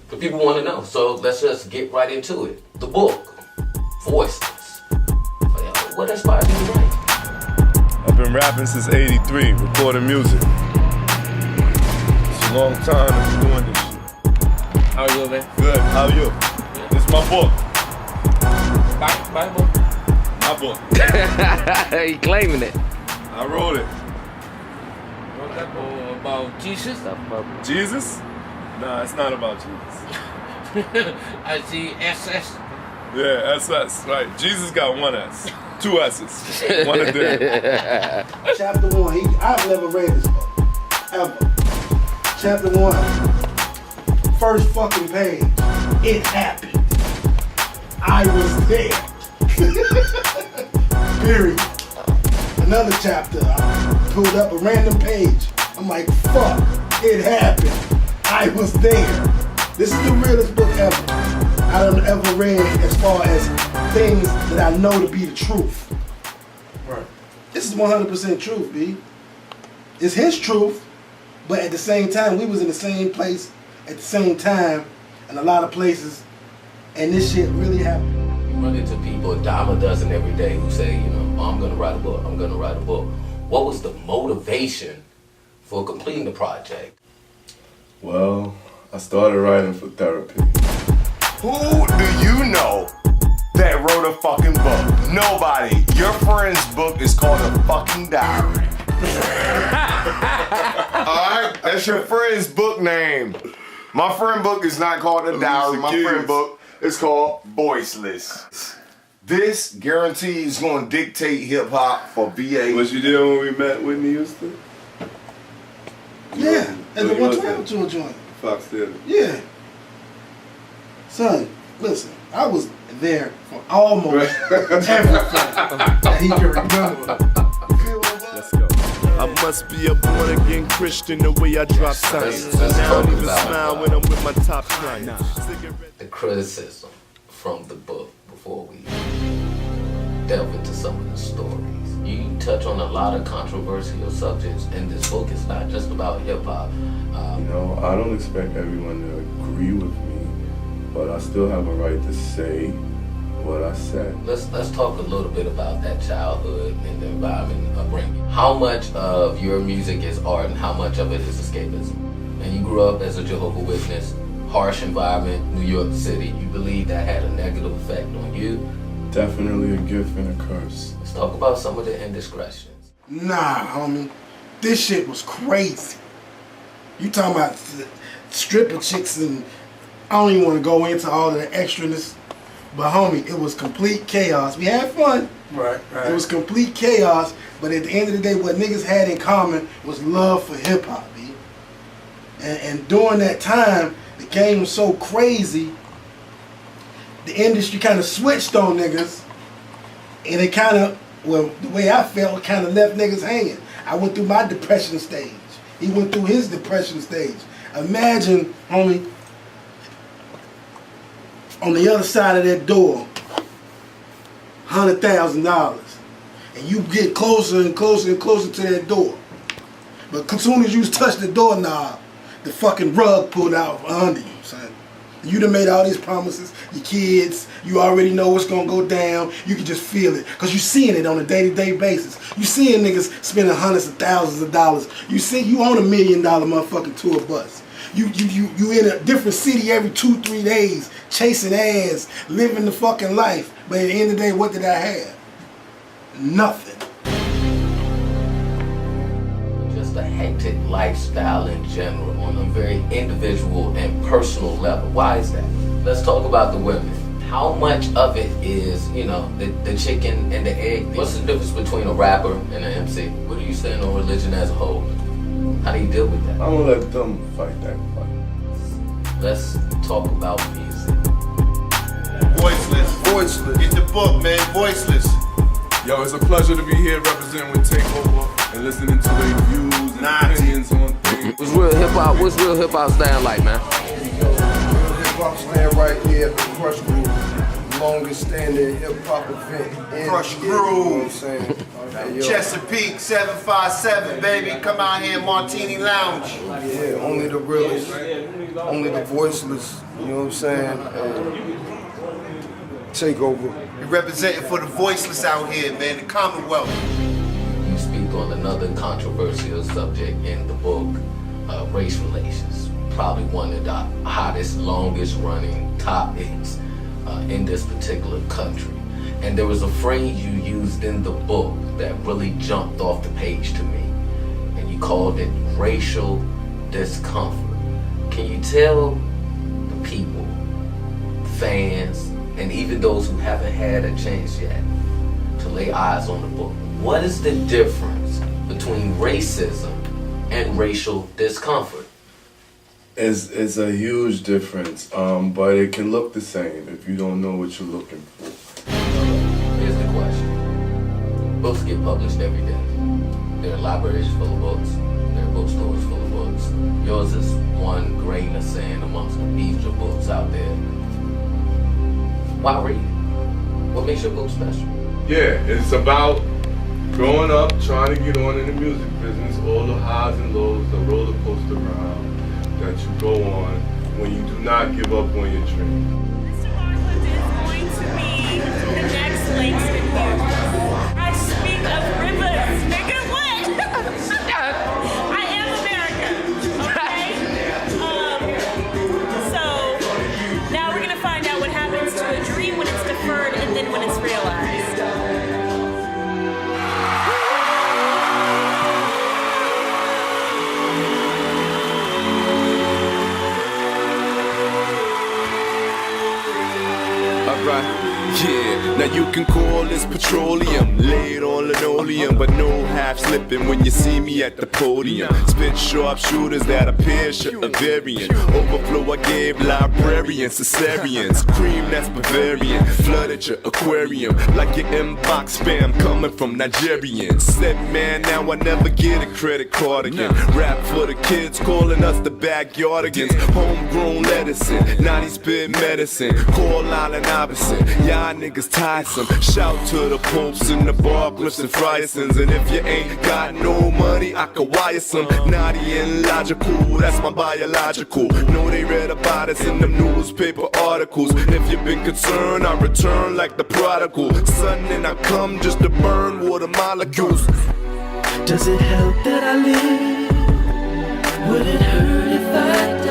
The people want to know. So let's just get right into it. The book, Voiceless. What inspired you to write? I've been rapping since '83, recording music. It's a long time I've been doing this shit. How are you, man? Good, how are you? Yeah. This is my book. Bible? My book. He claiming it. I wrote it. Wrote that about Jesus? Jesus? Nah, it's not about Jesus. I see SS. Yeah, SS, right. Jesus got one S. Two S's. One of them. Chapter 1, I've never read this book, ever. Chapter 1, first fucking page, it happened. I was there. Period. Another chapter, I pulled up a random page. I'm like, fuck, it happened. I was there. This is the realest book ever I've ever read as far as things that I know to be the truth. Right. This is 100% truth, B. It's his truth, but at the same time, we was in the same place at the same time in a lot of places, and this shit really happened. You run into people a dime a dozen every day who say, oh, I'm gonna write a book, I'm gonna write a book. What was the motivation for completing the project? Well, I started writing for therapy. Who do you know that wrote a fucking book? Nobody. Your friend's book is called a fucking diary. Alright? That's your friend's book name. My friend book is not called a diary. My friend book is called Voiceless. This guarantees going to dictate hip hop for VA. Was you there when we met Whitney Houston? Yeah, at the 112 tour joint. Fox Theater. Yeah. Son, listen, I was there for almost everything that he can remember. Let's go. I must be a born-again Christian the way I drop signs. Let's Now I don't talk even about smile when I'm with my top clients. The criticism from the book before we delve into some of the stories. You touch on a lot of controversial subjects in this book. It's not just about hip-hop. I don't expect everyone to agree with me, but I still have a right to say what I said. Let's talk a little bit about that childhood and the environment upbringing. How much of your music is art and how much of it is escapism? And you grew up as a Jehovah's Witness, harsh environment, New York City. You believe that had a negative effect on you? Definitely a gift and a curse. Let's talk about some of the indiscretions. Nah, homie. This shit was crazy. You talking about stripper chicks and I don't even want to go into all of the extraness. But homie, it was complete chaos. We had fun. Right. It was complete chaos. But at the end of the day, what niggas had in common was love for hip hop, B. And during that time, the game was so crazy. The industry kind of switched on niggas, and it kind of, well, the way I felt, kind of left niggas hanging. I went through my depression stage. He went through his depression stage. Imagine, homie, on the other side of that door, $100,000, and you get closer and closer and closer to that door. But as soon as you touch the doorknob, the fucking rug pulled out from under you, son. You done made all these promises, your kids, you already know what's gonna go down, you can just feel it, cause you seeing it on a day-to-day basis. You seeing niggas spending hundreds of thousands of dollars. You see, you own $1 million motherfucking tour bus. You in a different city every 2-3 days, chasing ass, living the fucking life. But at the end of the day, what did I have? Nothing. Just a hectic lifestyle in general on a very individual and personal level. Why is that? Let's talk about the women. How much of it is, the chicken and the egg? What's the difference between a rapper and an MC? What do you stand on religion as a whole? How do you deal with that? I'm gonna let them fight that fight. Let's talk about music. Voiceless. Voiceless. Get the book, man. Voiceless. Yo, it's a pleasure to be here representing with Takeover and listening to their views and opinions on things. What's real hip hop stand like, man? Real hip hop stand right here at the Crush Group. longest standing hip hop event in Crush here, you know what I'm Groove. saying? Hey, yo. Chesapeake 757, baby. Come out here, Martini Lounge. Yeah, only the realest, only the voiceless, you know what I'm saying? Take over. We representing for the voiceless out here, man. The Commonwealth. You speak on another controversial subject in the book, race relations. Probably one of the hottest, longest running topics in this particular country. And there was a phrase you used in the book that really jumped off the page to me. And you called it racial discomfort. Can you tell the people, fans, and even those who haven't had a chance yet to lay eyes on the book, what is the difference between racism and racial discomfort? It's a huge difference, but it can look the same if you don't know what you're looking for. Here's the question. Books get published every day. There are libraries full of books. There are bookstores full of books. Yours is one grain of sand amongst the beach of books out there. Why read? What makes your book special? Yeah, it's about growing up, trying to get on in the music business, all the highs and lows, the roller coaster ride that you go on when you do not give up on your dream. Mr. Barclift is going to be the next Langston Hughes. I speak of rivers, nigga, what? I am America, okay? So, now we're gonna find out what happens to a dream when it's deferred and then when it's realized. Alright, yeah, now you can call this petroleum, laid on linoleum, but no half slipping when you see me at the podium. Spit sharpshooters that appear a variant. Overflow I gave librarians, cesareans, cream that's Bavarian, flooded your aquarium like your inbox spam coming from Nigerians. Said man, now I never get a credit card again. Rap for the kids, calling us the backyardigans. Homegrown medicine, 90s spit medicine, call Island Iverson. Y'all niggas tiresome. Shout to the popes and the Barclifts and Fryersons. And if you ain't got no money, I can wire some. Naughty and logical, that's my biological. Know they read about us in them newspaper articles. If you've been concerned, I return like the prodigal son, and I come just to burn water molecules. Does it help that I live? Would it hurt if I